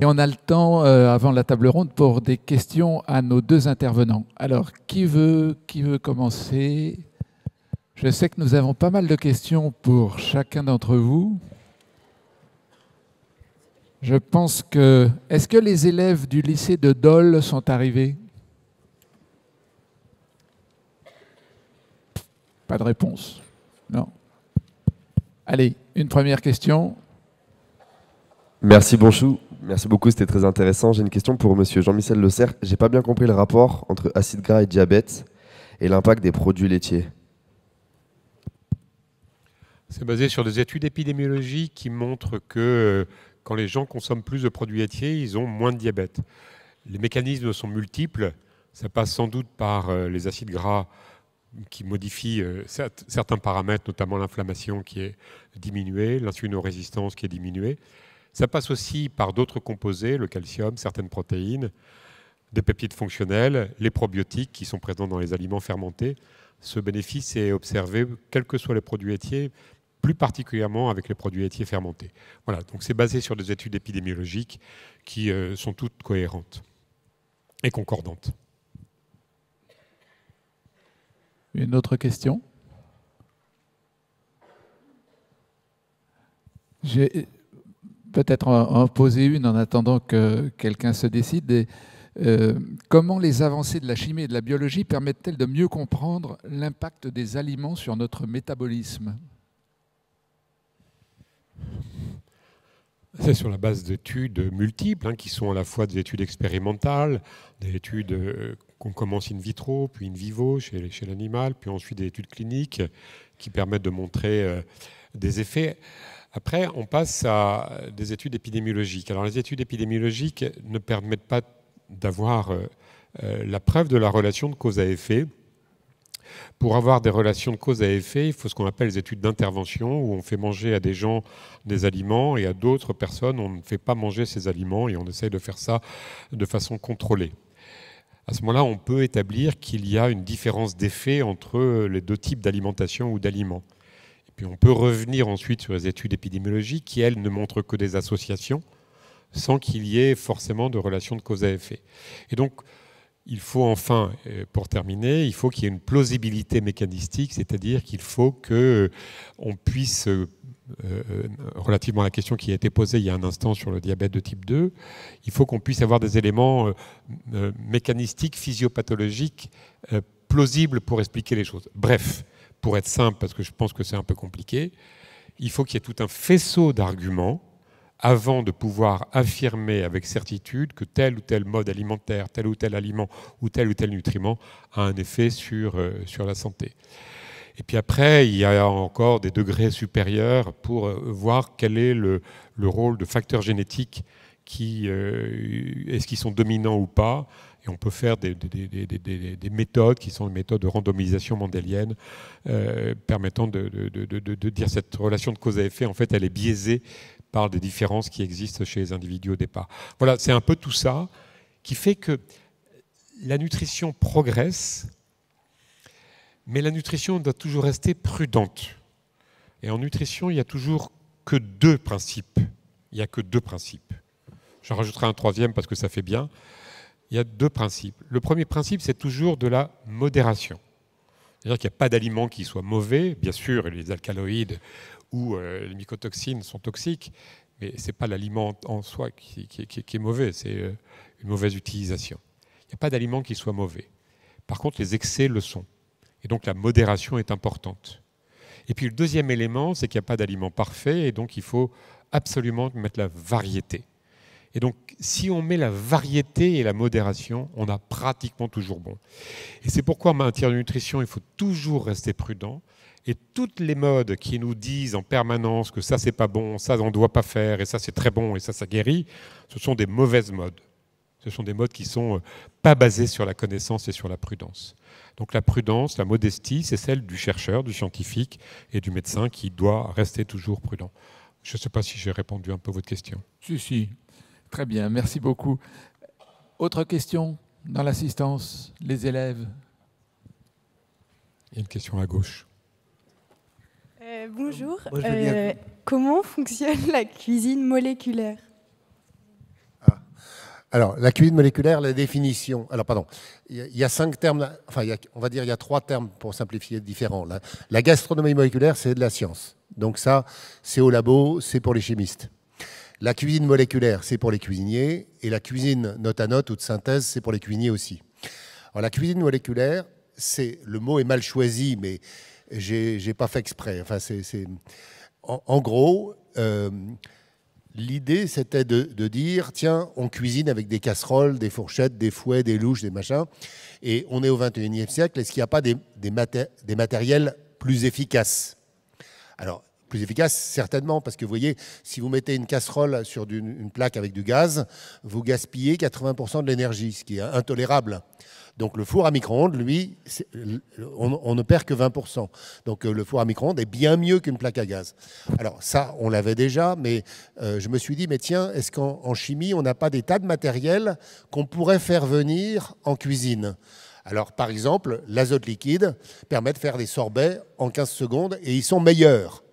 Et on a le temps, avant la table ronde, pour des questions à nos deux intervenants. Alors, qui veut commencer? Je sais que nous avons pas mal de questions pour chacun d'entre vous. Je pense que... Est-ce que les élèves du lycée de Dole sont arrivés? Pas de réponse. Non. Allez, une première question. Merci Bonchou, merci beaucoup, c'était très intéressant. J'ai une question pour monsieur Jean-Michel Le Cerf. J'ai pas bien compris le rapport entre acide gras et diabète et l'impact des produits laitiers. C'est basé sur des études épidémiologiques qui montrent que quand les gens consomment plus de produits laitiers, ils ont moins de diabète. Les mécanismes sont multiples. Ça passe sans doute par les acides gras qui modifient certains paramètres, notamment l'inflammation qui est diminuée, l'insulinorésistance qui est diminuée. Ça passe aussi par d'autres composés, le calcium, certaines protéines, des peptides fonctionnels, les probiotiques qui sont présents dans les aliments fermentés. Ce bénéfice est observé quels que soient les produits laitiers, plus particulièrement avec les produits laitiers fermentés. Voilà, donc c'est basé sur des études épidémiologiques qui sont toutes cohérentes et concordantes. Une autre question? J'ai peut-être en poser une en attendant que quelqu'un se décide. Comment les avancées de la chimie et de la biologie permettent-elles de mieux comprendre l'impact des aliments sur notre métabolisme? C'est sur la base d'études multiples, qui sont à la fois des études expérimentales, des études qu'on commence in vitro, puis in vivo chez l'animal, puis ensuite des études cliniques qui permettent de montrer des effets. Après, on passe à des études épidémiologiques. Alors, les études épidémiologiques ne permettent pas d'avoir la preuve de la relation de cause à effet. Pour avoir des relations de cause à effet, il faut ce qu'on appelle les études d'intervention, où on fait manger à des gens des aliments et à d'autres personnes, on ne fait pas manger ces aliments et on essaye de faire ça de façon contrôlée. À ce moment-là, on peut établir qu'il y a une différence d'effet entre les deux types d'alimentation ou d'aliments. Et puis on peut revenir ensuite sur les études épidémiologiques qui, elles, ne montrent que des associations sans qu'il y ait forcément de relation de cause à effet. Et donc, il faut enfin, pour terminer, il faut qu'il y ait une plausibilité mécanistique, c'est-à-dire qu'il faut qu'on puisse, relativement à la question qui a été posée il y a un instant sur le diabète de type 2, il faut qu'on puisse avoir des éléments mécanistiques, physiopathologiques, plausibles pour expliquer les choses. Bref, pour être simple, parce que je pense que c'est un peu compliqué, il faut qu'il y ait tout un faisceau d'arguments avant de pouvoir affirmer avec certitude que tel ou tel mode alimentaire, tel ou tel aliment ou tel nutriment a un effet sur la santé. Et puis après, il y a encore des degrés supérieurs pour voir quel est le rôle de facteurs génétiques est-ce qu'ils sont dominants ou pas. Et on peut faire des méthodes qui sont des méthodes de randomisation mendélienne permettant de dire cette relation de cause à effet, en fait, elle est biaisée par des différences qui existent chez les individus au départ. Voilà, c'est un peu tout ça qui fait que la nutrition progresse, mais la nutrition doit toujours rester prudente. Et en nutrition, il n'y a toujours que deux principes. Il n'y a que deux principes. J'en rajouterai un troisième parce que ça fait bien. Il y a deux principes. Le premier principe, c'est toujours de la modération. C'est-à-dire qu'il n'y a pas d'aliment qui soit mauvais. Bien sûr, les alcaloïdes ou les mycotoxines sont toxiques, mais ce n'est pas l'aliment en soi qui est mauvais, c'est une mauvaise utilisation. Il n'y a pas d'aliment qui soit mauvais. Par contre, les excès le sont. Et donc la modération est importante. Et puis le deuxième élément, c'est qu'il n'y a pas d'aliment parfait, et donc il faut absolument mettre la variété. Et donc, si on met la variété et la modération, on a pratiquement toujours bon. Et c'est pourquoi en matière de nutrition, il faut toujours rester prudent. Et toutes les modes qui nous disent en permanence que ça, c'est pas bon, ça, on ne doit pas faire, et ça, c'est très bon, et ça guérit, ce sont des mauvaises modes. Ce sont des modes qui ne sont pas basés sur la connaissance et sur la prudence. Donc la prudence, la modestie, c'est celle du chercheur, du scientifique et du médecin qui doit rester toujours prudent. Je ne sais pas si j'ai répondu un peu à votre question. Si. Très bien, merci beaucoup. Autre question dans l'assistance, les élèves? Il y a une question à gauche. Bonjour. Comment fonctionne la cuisine moléculaire? Alors, la cuisine moléculaire, la définition. Alors, pardon, il y a 5 termes, enfin, on va dire il y a 3 termes pour simplifier différents. La gastronomie moléculaire, c'est de la science. Donc ça, c'est au labo, c'est pour les chimistes. La cuisine moléculaire, c'est pour les cuisiniers. Et la cuisine note à note ou de synthèse, c'est pour les cuisiniers aussi. Alors, la cuisine moléculaire, le mot est mal choisi, mais j'ai pas fait exprès. Enfin, en gros, l'idée, c'était de dire, tiens, on cuisine avec des casseroles, des fourchettes, des fouets, des louches, des machins, et on est au XXIe siècle, est-ce qu'il n'y a pas des matériels plus efficaces? Alors, plus efficaces, certainement, parce que vous voyez, si vous mettez une casserole sur une plaque avec du gaz, vous gaspillez 80% de l'énergie, ce qui est intolérable. Donc le four à micro-ondes, lui, on ne perd que 20%. Donc le four à micro-ondes est bien mieux qu'une plaque à gaz. Alors ça, on l'avait déjà, mais je me suis dit, mais tiens, est-ce qu'en chimie, on n'a pas des tas de matériels qu'on pourrait faire venir en cuisine? Alors par exemple, l'azote liquide permet de faire des sorbets en 15 secondes et ils sont meilleurs.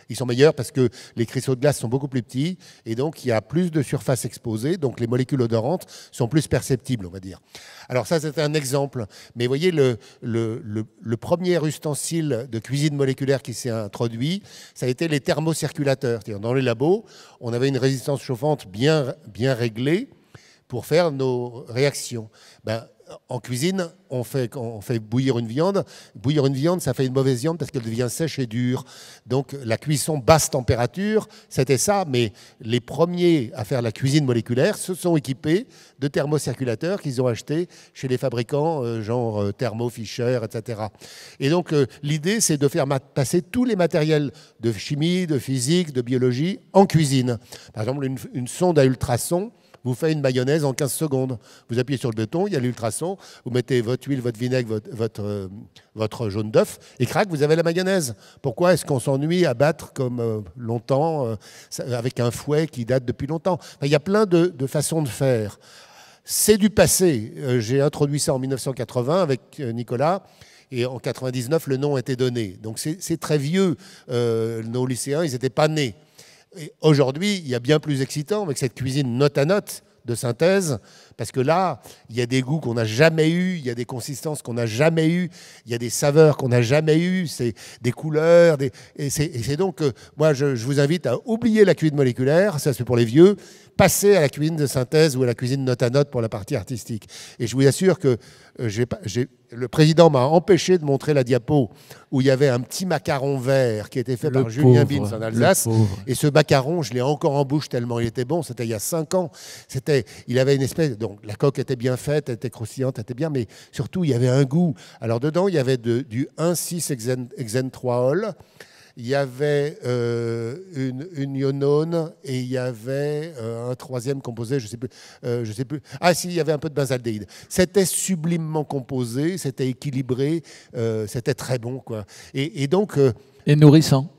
Ils sont meilleurs parce que les cristaux de glace sont beaucoup plus petits et donc il y a plus de surface exposée, donc les molécules odorantes sont plus perceptibles, on va dire. Alors ça, c'est un exemple. Mais vous voyez, le premier ustensile de cuisine moléculaire qui s'est introduit, ça a été les thermocirculateurs. C'est-à-dire dans les labos, on avait une résistance chauffante bien réglée pour faire nos réactions. En cuisine, on fait bouillir une viande. Bouillir une viande, ça fait une mauvaise viande parce qu'elle devient sèche et dure. Donc la cuisson basse température, c'était ça. Mais les premiers à faire la cuisine moléculaire se sont équipés de thermocirculateurs qu'ils ont achetés chez les fabricants, genre Thermo Fisher, etc. Et donc l'idée, c'est de faire passer tous les matériels de chimie, de physique, de biologie en cuisine. Par exemple, une sonde à ultrasons vous fait une mayonnaise en 15 secondes. Vous appuyez sur le bouton, il y a l'ultrason, vous mettez votre huile, votre vinaigre, votre jaune d'œuf, et crac, vous avez la mayonnaise. Pourquoi est-ce qu'on s'ennuie à battre comme longtemps, avec un fouet qui date depuis longtemps? Il y a plein de façons de faire. C'est du passé. J'ai introduit ça en 1980 avec Nicolas. Et en 99, le nom était donné. Donc c'est très vieux. Nos lycéens, ils n'étaient pas nés. Aujourd'hui, il y a bien plus excitant avec cette cuisine note à note de synthèse, parce que là, il y a des goûts qu'on n'a jamais eus, il y a des consistances qu'on n'a jamais eues, il y a des saveurs qu'on n'a jamais eues, c'est des couleurs. Et c'est donc, moi, je vous invite à oublier la cuisine moléculaire, ça c'est pour les vieux, passer à la cuisine de synthèse ou à la cuisine note à note pour la partie artistique. Et je vous assure que le président m'a empêché de montrer la diapo où il y avait un petit macaron vert qui était fait par Julien Bins en Alsace. Et ce macaron, je l'ai encore en bouche tellement il était bon. C'était il y a 5 ans. Il avait une espèce... Donc la coque était bien faite, elle était croustillante, elle était bien, mais surtout, il y avait un goût. Alors dedans, il y avait du 1,6-hexène-3-ol. Il y avait une ionone et il y avait un troisième composé, je sais plus. Ah si, il y avait un peu de benzaldéhyde. C'était sublimement composé, c'était équilibré, c'était très bon, quoi. Et donc... et nourrissant.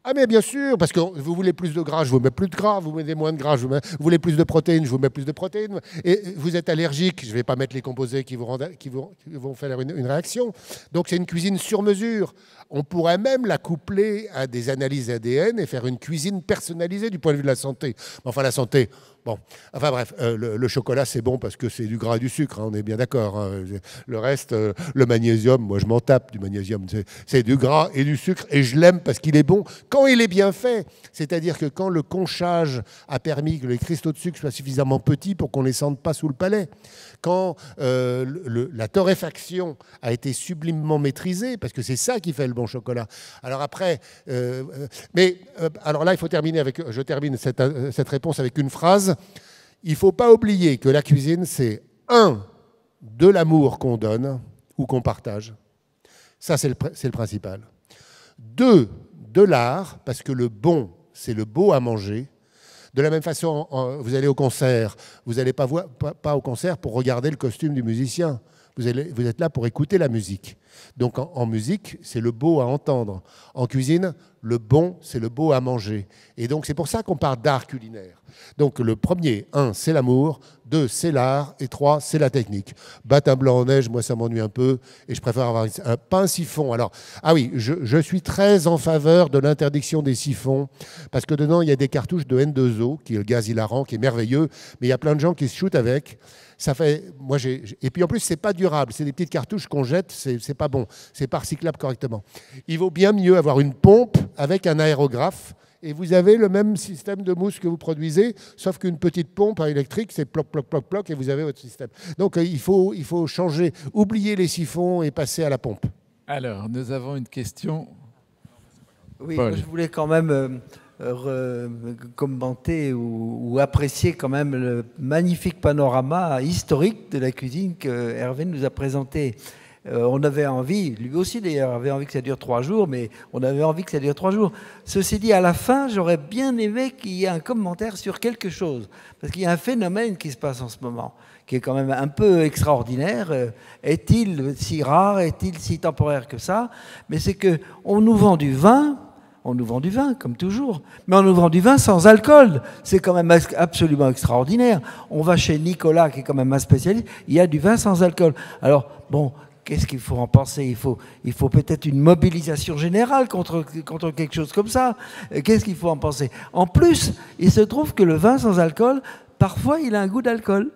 Ah mais bien sûr, parce que vous voulez plus de gras, je vous mets plus de gras, vous mettez moins de gras, vous voulez plus de protéines, je vous mets plus de protéines, et vous êtes allergique, je ne vais pas mettre les composés qui vont faire une réaction. Donc c'est une cuisine sur mesure. On pourrait même la coupler à des analyses ADN et faire une cuisine personnalisée du point de vue de la santé. Enfin la santé, bon, enfin bref, le chocolat c'est bon parce que c'est du gras et du sucre, hein, on est bien d'accord. Hein. Le reste, le magnésium, moi je m'en tape du magnésium, c'est du gras et du sucre et je l'aime parce qu'il est bon quand il est bien fait. C'est-à-dire que quand le conchage a permis que les cristaux de sucre soient suffisamment petits pour qu'on ne les sente pas sous le palais, quand la torréfaction a été sublimement maîtrisée, parce que c'est ça qui fait le bon chocolat. Alors après, alors là, il faut terminer je termine cette réponse avec une phrase. Il ne faut pas oublier que la cuisine, c'est de l'amour qu'on donne ou qu'on partage. Ça, c'est le principal. 2, de l'art, parce que le bon, c'est le beau à manger. De la même façon, vous allez au concert, vous n'allez pas au concert pour regarder le costume du musicien. Vous êtes là pour écouter la musique. Donc en musique, c'est le beau à entendre. En cuisine, le bon, c'est le beau à manger. Et donc c'est pour ça qu'on parle d'art culinaire. Donc le premier, 1, c'est l'amour, 2, c'est l'art, et 3, c'est la technique. Battre un blanc en neige, moi ça m'ennuie un peu, et je préfère avoir pas un siphon. Alors, ah oui, je suis très en faveur de l'interdiction des siphons, parce que dedans il y a des cartouches de N2O, qui est le gaz hilarant, qui est merveilleux, mais il y a plein de gens qui se shootent avec. Ça fait, et puis en plus, c'est pas durable. C'est des petites cartouches qu'on jette, c'est pas bon. C'est pas recyclable correctement. Il vaut bien mieux avoir une pompe avec un aérographe et vous avez le même système de mousse que vous produisez, sauf qu'une petite pompe électrique, c'est ploc, ploc, ploc, ploc et vous avez votre système. Donc il faut changer, oublier les siphons et passer à la pompe. Alors, nous avons une question. Oui, moi, je voulais quand même commenter ou apprécier quand même le magnifique panorama historique de la cuisine que Hervé nous a présenté. On avait envie, lui aussi d'ailleurs, avait envie que ça dure 3 jours, mais on avait envie que ça dure 3 jours. Ceci dit, à la fin, j'aurais bien aimé qu'il y ait un commentaire sur quelque chose, parce qu'il y a un phénomène qui se passe en ce moment, qui est quand même un peu extraordinaire. Est-il si rare, est-il si temporaire que ça? Mais c'est qu'on nous vend du vin. On nous vend du vin, comme toujours. Mais on nous vend du vin sans alcool. C'est quand même absolument extraordinaire. On va chez Nicolas, qui est quand même un spécialiste, il y a du vin sans alcool. Alors, bon, qu'est-ce qu'il faut en penser? Il faut peut-être une mobilisation générale contre quelque chose comme ça. Qu'est-ce qu'il faut en penser? En plus, il se trouve que le vin sans alcool, parfois, il a un goût d'alcool.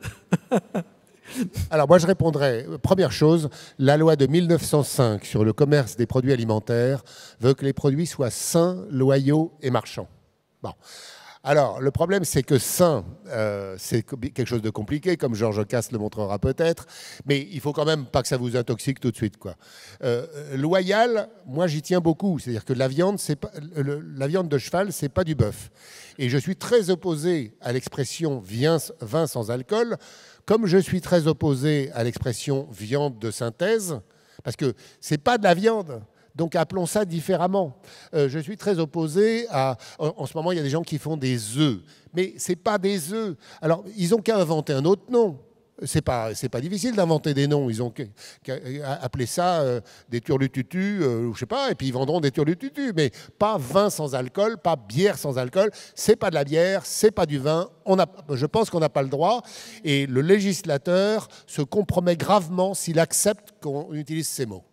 Alors moi je répondrais, première chose, la loi de 1905 sur le commerce des produits alimentaires veut que les produits soient sains, loyaux et marchands. Bon. Alors le problème c'est que sain, c'est quelque chose de compliqué, comme Georges Casse le montrera peut-être, mais il faut quand même pas que ça vous intoxique tout de suite, quoi. Loyal, moi j'y tiens beaucoup, c'est-à-dire que la viande de cheval, c'est pas du bœuf. Et je suis très opposé à l'expression vin sans alcool, comme je suis très opposé à l'expression viande de synthèse, parce que c'est pas de la viande. Donc appelons ça différemment. Je suis très opposé à... En ce moment, il y a des gens qui font des œufs. Mais ce n'est pas des œufs. Alors, ils n'ont qu'à inventer un autre nom. C'est pas difficile d'inventer des noms. Ils ont qu'à appeler ça des turlututus, je sais pas, et puis ils vendront des turlututus. Mais pas vin sans alcool, pas bière sans alcool. C'est pas de la bière, c'est pas du vin. Je pense qu'on n'a pas le droit. Et le législateur se compromet gravement s'il accepte qu'on utilise ces mots.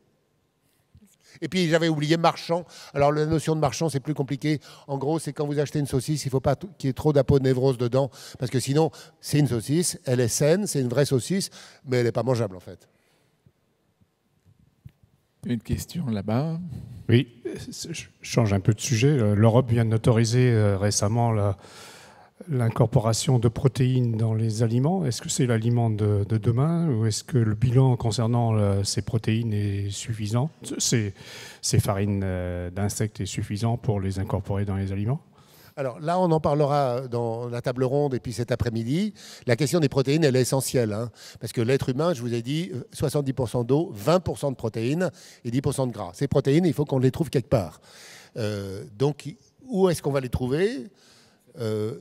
Et puis j'avais oublié marchand. Alors la notion de marchand, c'est plus compliqué. En gros, c'est quand vous achetez une saucisse, il ne faut pas qu'il y ait trop d'aponévrose dedans, parce que sinon, c'est une saucisse, elle est saine, c'est une vraie saucisse, mais elle n'est pas mangeable en fait. Une question là-bas. Oui, je change un peu de sujet. L'Europe vient d'autoriser récemment l'incorporation de protéines dans les aliments. Est-ce que c'est l'aliment de demain ou est-ce que le bilan concernant ces protéines est suffisant? Ces farines d'insectes est suffisant pour les incorporer dans les aliments? Alors là, on en parlera dans la table ronde et puis cet après-midi. La question des protéines, elle est essentielle, hein, parce que l'être humain, je vous ai dit, 70% d'eau, 20% de protéines et 10% de gras. Ces protéines, il faut qu'on les trouve quelque part. Donc, où est-ce qu'on va les trouver ?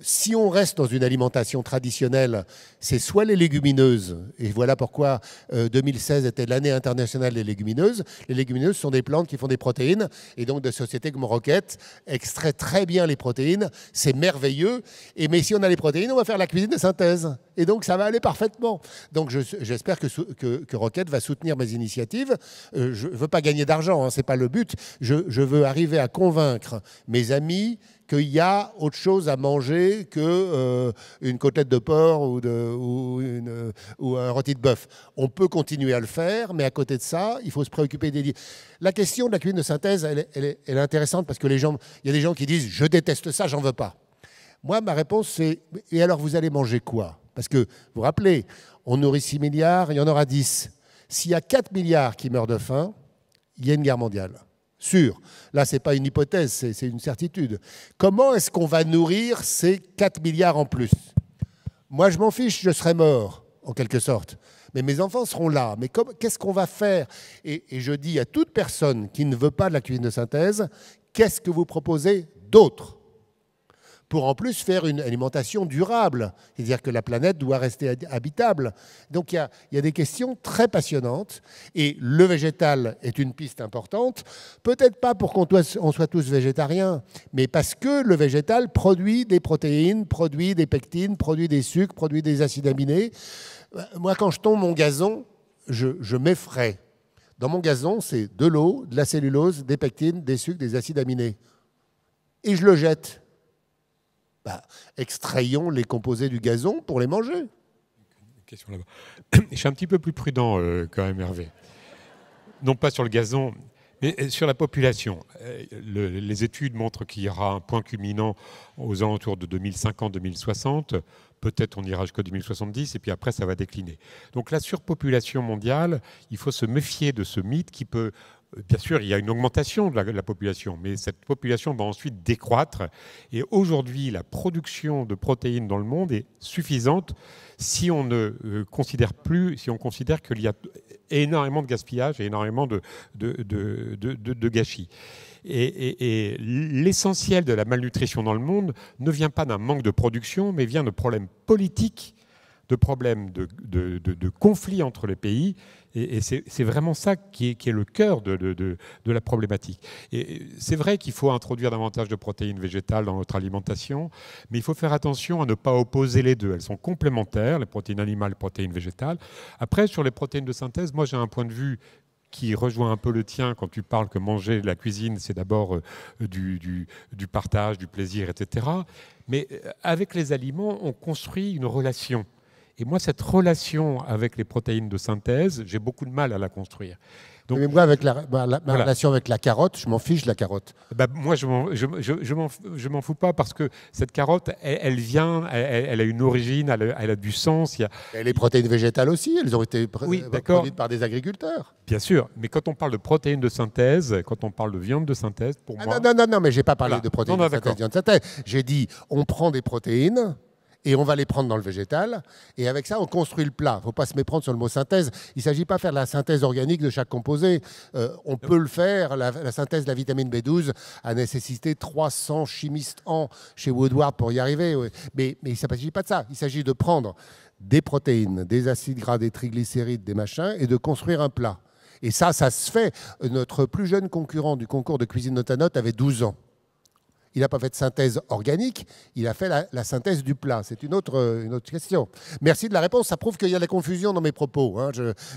Si on reste dans une alimentation traditionnelle, c'est soit les légumineuses, et voilà pourquoi 2016 était l'année internationale des légumineuses. Les légumineuses sont des plantes qui font des protéines, et donc de sociétés comme Roquette extraient très bien les protéines, c'est merveilleux, mais si on a les protéines, on va faire la cuisine de synthèse, et donc ça va aller parfaitement. Donc j'espère que Roquette va soutenir mes initiatives. Je ne veux pas gagner d'argent, hein, ce n'est pas le but, je veux arriver à convaincre mes amis qu'il y a autre chose à manger qu'une côtelette de porc ou un rôti de bœuf. On peut continuer à le faire, mais à côté de ça, il faut se préoccuper des... La question de la cuisine de synthèse, elle est intéressante parce que il y a des gens qui disent « je déteste ça, j'en veux pas ». Moi, ma réponse, c'est « et alors vous allez manger quoi ?» Parce que, vous vous rappelez, on nourrit 6 milliards, il y en aura 10. S'il y a 4 milliards qui meurent de faim, il y a une guerre mondiale. Sûr. Là, ce n'est pas une hypothèse, c'est une certitude. Comment est-ce qu'on va nourrir ces 4 milliards en plus? Moi, je m'en fiche, je serai mort, en quelque sorte. Mais mes enfants seront là. Mais qu'est-ce qu'on va faire? Et je dis à toute personne qui ne veut pas de la cuisine de synthèse, qu'est-ce que vous proposez d'autre? pour en plus faire une alimentation durable, c'est-à-dire que la planète doit rester habitable. Donc il y a des questions très passionnantes, et le végétal est une piste importante, peut-être pas pour qu'on soit tous végétariens, mais parce que le végétal produit des protéines, produit des pectines, produit des sucres, produit des acides aminés. Moi, quand je tombe mon gazon, je m'effraie. Dans mon gazon, c'est de l'eau, de la cellulose, des pectines, des sucres, des acides aminés. Et je le jette. Extrayons les composés du gazon pour les manger. Question là-bas. Je suis un petit peu plus prudent quand même, Hervé. Non pas sur le gazon, mais sur la population. Les études montrent qu'il y aura un point culminant aux alentours de 2050-2060. Peut-être on ira jusqu'à 2070, et puis après ça va décliner. Donc la surpopulation mondiale, il faut se méfier de ce mythe qui peut... Bien sûr, il y a une augmentation de la population, mais cette population va ensuite décroître. Et aujourd'hui, la production de protéines dans le monde est suffisante si on ne considère plus, si on considère qu'il y a énormément de gaspillage et énormément de gâchis. Et l'essentiel de la malnutrition dans le monde ne vient pas d'un manque de production, mais vient de problèmes politiques, de problèmes de conflits entre les pays. Et c'est vraiment ça qui est le cœur de la problématique. Et c'est vrai qu'il faut introduire davantage de protéines végétales dans notre alimentation, mais il faut faire attention à ne pas opposer les deux. Elles sont complémentaires, les protéines animales et les protéines végétales. Après, sur les protéines de synthèse, moi j'ai un point de vue qui rejoint un peu le tien quand tu parles que manger de la cuisine, c'est d'abord du partage, du plaisir, etc. Mais avec les aliments, on construit une relation. Et moi, cette relation avec les protéines de synthèse, j'ai beaucoup de mal à la construire. Donc, mais moi, avec ma relation avec la carotte, je m'en fiche de la carotte. Moi, je m'en fous pas parce que cette carotte, elle a une origine, elle a du sens. Et les protéines végétales aussi, elles ont été produites par des agriculteurs. Bien sûr, mais quand on parle de protéines de synthèse, quand on parle de viande de synthèse, pour moi... Non, mais je n'ai pas parlé de protéines de synthèse, viande de synthèse. J'ai dit, on prend des protéines... et on va les prendre dans le végétal, et avec ça, on construit le plat. Il ne faut pas se méprendre sur le mot synthèse. Il ne s'agit pas de faire la synthèse organique de chaque composé. On peut le faire. La synthèse de la vitamine B12 a nécessité 300 chimistes chez Woodward pour y arriver. Mais il ne s'agit pas de ça. Il s'agit de prendre des protéines, des acides gras, des triglycérides, des machins, et de construire un plat. Et ça se fait. Notre plus jeune concurrent du concours de cuisine Notanote avait 12 ans. Il n'a pas fait de synthèse organique, il a fait la synthèse du plat. C'est une autre question. Merci de la réponse. Ça prouve qu'il y a de la confusion dans mes propos. Hein.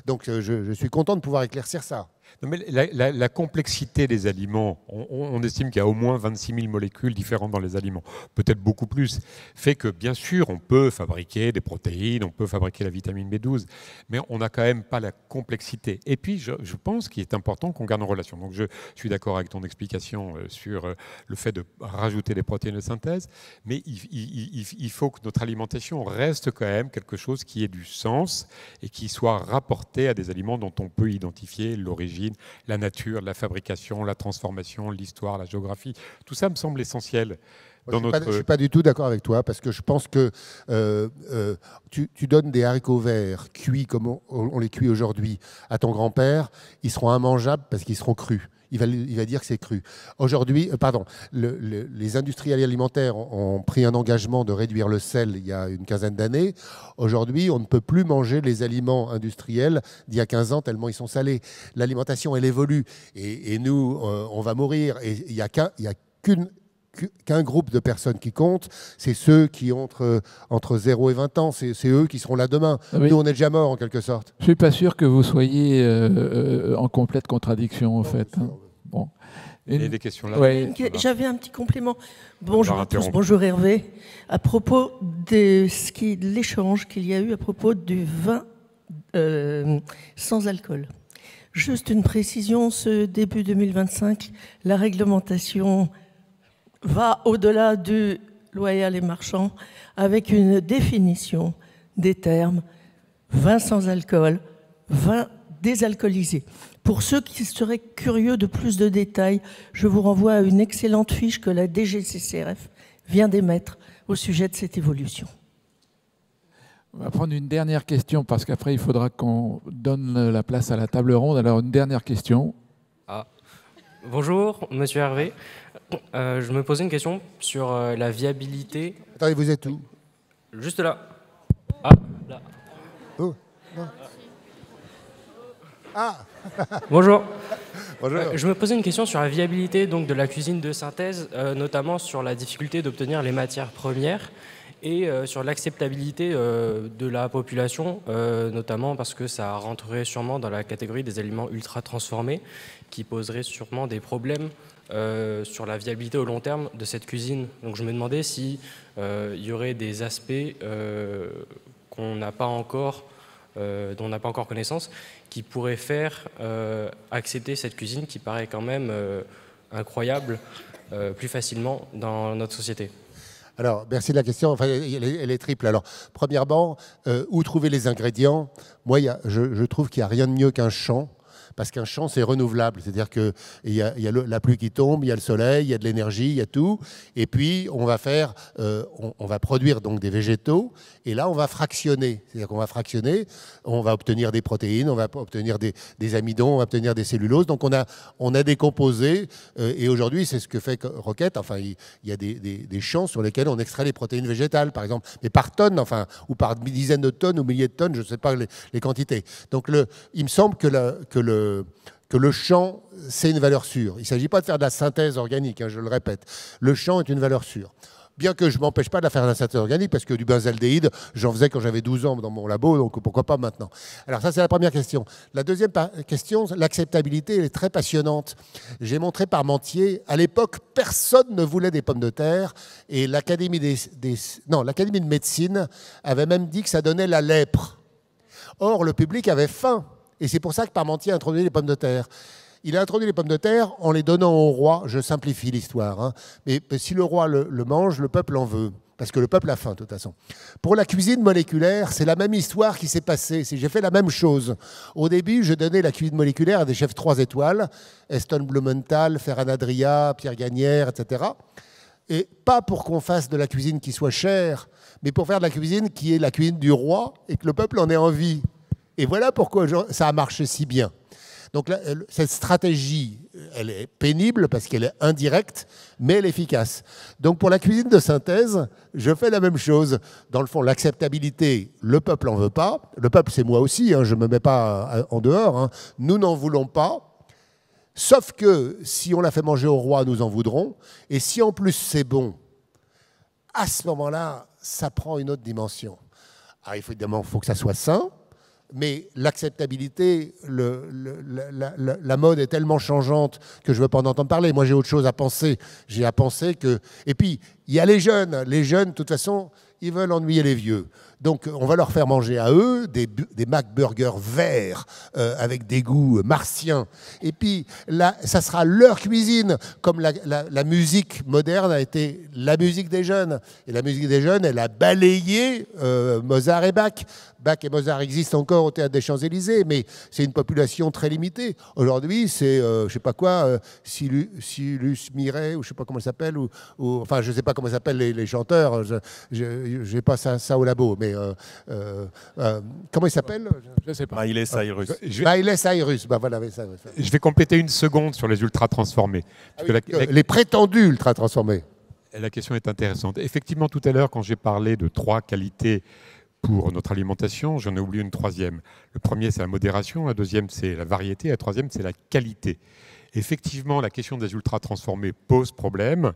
Donc je suis content de pouvoir éclaircir ça. Non, mais la complexité des aliments, on estime qu'il y a au moins 26 000 molécules différentes dans les aliments, peut-être beaucoup plus, fait que bien sûr on peut fabriquer des protéines, on peut fabriquer la vitamine B12, mais on n'a quand même pas la complexité. Et puis je pense qu'il est important qu'on garde en relation. Donc je suis d'accord avec ton explication sur le fait de rajouter des protéines de synthèse, mais il faut que notre alimentation reste quand même quelque chose qui ait du sens et qui soit rapporté à des aliments dont on peut identifier l'origine, la nature, la fabrication, la transformation, l'histoire, la géographie. Tout ça me semble essentiel. Je ne suis pas du tout d'accord avec toi, parce que je pense que tu donnes des haricots verts cuits comme on les cuit aujourd'hui à ton grand-père, ils seront immangeables parce qu'ils seront crus. Il va dire que c'est cru. Aujourd'hui, les industriels alimentaires ont pris un engagement de réduire le sel il y a une quinzaine d'années. Aujourd'hui, on ne peut plus manger les aliments industriels d'il y a 15 ans tellement ils sont salés. L'alimentation, elle évolue. Et nous, on va mourir. Et il n'y a qu'un groupe de personnes qui comptent, c'est ceux qui ont entre 0 et 20 ans. C'est eux qui seront là demain. Oui. Nous, on est déjà morts, en quelque sorte. Je ne suis pas sûr que vous soyez en complète contradiction, en fait. Bon. Il y a des questions là. Ouais. J'avais un petit complément. Bonjour à tous, bonjour Hervé. À propos de l'échange qu'il y a eu à propos du vin sans alcool. Juste une précision, ce début 2025, la réglementation va au-delà du loyal et marchand avec une définition des termes vin sans alcool, vin désalcoolisé. Pour ceux qui seraient curieux de plus de détails, je vous renvoie à une excellente fiche que la DGCCRF vient d'émettre au sujet de cette évolution. On va prendre une dernière question parce qu'après il faudra qu'on donne la place à la table ronde. Alors une dernière question. Bonjour, monsieur Hervé. Je me posais une question sur la viabilité. Attendez, vous êtes où? Juste là. Ah, là. Oh, non. Ah. Bonjour. Bonjour. Je me posais une question sur la viabilité donc, de la cuisine de synthèse, notamment sur la difficulté d'obtenir les matières premières et sur l'acceptabilité de la population, notamment parce que ça rentrerait sûrement dans la catégorie des aliments ultra transformés, qui poserait sûrement des problèmes sur la viabilité au long terme de cette cuisine. Donc je me demandais si il y aurait des aspects qu'on n'a pas encore, dont on n'a pas encore connaissance, qui pourraient faire accepter cette cuisine qui paraît quand même incroyable plus facilement dans notre société. Alors, merci de la question. Enfin, elle est triple. Alors, premièrement, où trouver les ingrédients? Moi, je trouve qu'il n'y a rien de mieux qu'un champ. Parce qu'un champ, c'est renouvelable. C'est-à-dire qu'il y a la pluie qui tombe, il y a le soleil, il y a de l'énergie, il y a tout. Et puis, on va produire donc des végétaux. Et là, on va fractionner. C'est-à-dire qu'on va fractionner, on va obtenir des protéines, on va obtenir des amidons, on va obtenir des celluloses. Donc, on a des composés. Et aujourd'hui, c'est ce que fait Rocket. Enfin, il y a des champs sur lesquels on extrait les protéines végétales, par exemple. Mais par tonnes, enfin, ou par dizaines de tonnes ou milliers de tonnes, je ne sais pas les quantités. Donc, il me semble que le champ, c'est une valeur sûre. Il ne s'agit pas de faire de la synthèse organique, hein, je le répète. Le champ est une valeur sûre. Bien que je ne m'empêche pas de la faire de la synthèse organique, parce que du benzaldéhyde, j'en faisais quand j'avais 12 ans dans mon labo, donc pourquoi pas maintenant. Alors ça, c'est la première question. La deuxième question, l'acceptabilité, elle est très passionnante. J'ai montré Parmentier, à l'époque, personne ne voulait des pommes de terre, et l'Académie l'Académie de médecine avait même dit que ça donnait la lèpre. Or, le public avait faim. Et c'est pour ça que Parmentier a introduit les pommes de terre. Il a introduit les pommes de terre en les donnant au roi. Je simplifie l'histoire. Hein. Mais si le roi le mange, le peuple en veut. Parce que le peuple a faim, de toute façon. Pour la cuisine moléculaire, c'est la même histoire qui s'est passée. J'ai fait la même chose. Au début, je donnais la cuisine moléculaire à des chefs 3 étoiles. Eston Blumenthal, Ferran Adria, Pierre Gagnère, etc. Et pas pour qu'on fasse de la cuisine qui soit chère, mais pour faire de la cuisine qui est la cuisine du roi et que le peuple en ait envie. Et voilà pourquoi ça a marché si bien. Donc là, cette stratégie, elle est pénible parce qu'elle est indirecte, mais elle est efficace. Donc pour la cuisine de synthèse, je fais la même chose. Dans le fond, l'acceptabilité, le peuple n'en veut pas. Le peuple, c'est moi aussi, hein, je ne me mets pas en dehors. Hein. Nous n'en voulons pas. Sauf que si on la fait manger au roi, nous en voudrons. Et si en plus c'est bon, à ce moment-là, ça prend une autre dimension. Alors évidemment, il faut que ça soit sain. Mais l'acceptabilité, la mode est tellement changeante que je ne veux pas en entendre parler. Moi, j'ai autre chose à penser. J'ai à penser que... Et puis, il y a les jeunes. Les jeunes, de toute façon, ils veulent ennuyer les vieux. Donc, on va leur faire manger à eux des McBurgers verts avec des goûts martiens. Et puis, là, ça sera leur cuisine, comme la musique moderne a été la musique des jeunes. Et la musique des jeunes, elle a balayé Mozart et Bach. Bach et Mozart existent encore au Théâtre des Champs-Élysées, mais c'est une population très limitée. Aujourd'hui, c'est, je ne sais pas quoi, Silus Miret, ou je ne sais pas comment il s'appelle, enfin, je ne sais pas comment s'appellent les chanteurs, je n'ai pas ça au labo, mais comment il s'appelle? Je ne sais pas. Miley Cyrus. Miley Cyrus, bah voilà. Je vais compléter une seconde sur les ultra-transformés. Ah oui, les prétendus ultra-transformés. La question est intéressante. Effectivement, tout à l'heure, quand j'ai parlé de 3 qualités pour notre alimentation, j'en ai oublié une troisième. Le premier, c'est la modération, la deuxième, c'est la variété, la troisième, c'est la qualité. Effectivement, la question des ultra-transformés pose problème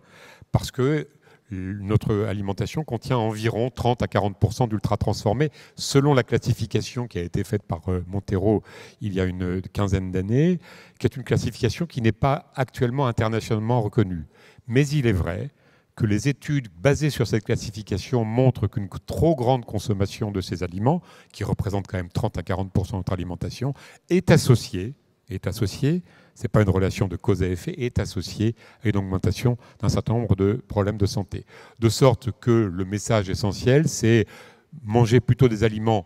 parce que notre alimentation contient environ 30 à 40% d'ultra-transformés selon la classification qui a été faite par Montero il y a une quinzaine d'années, qui est une classification qui n'est pas actuellement internationalement reconnue. Mais il est vrai que les études basées sur cette classification montrent qu'une trop grande consommation de ces aliments, qui représentent quand même 30 à 40% de notre alimentation, est associée, c'est pas une relation de cause à effet, est associée à une augmentation d'un certain nombre de problèmes de santé. De sorte que le message essentiel, c'est manger plutôt des aliments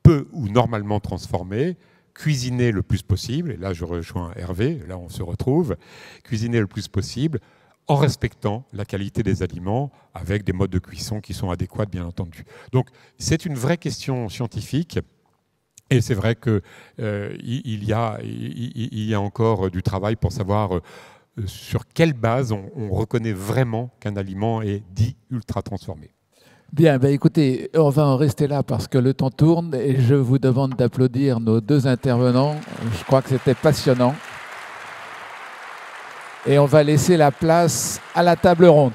peu ou normalement transformés, cuisiner le plus possible, et là je rejoins Hervé, là on se retrouve, cuisiner le plus possible, en respectant la qualité des aliments, avec des modes de cuisson qui sont adéquats, bien entendu. Donc, c'est une vraie question scientifique, et c'est vrai qu'il y a encore du travail pour savoir sur quelle base on reconnaît vraiment qu'un aliment est dit ultra transformé. Bien, ben écoutez, on va en rester là parce que le temps tourne et je vous demande d'applaudir nos deux intervenants. Je crois que c'était passionnant. Et on va laisser la place à la table ronde.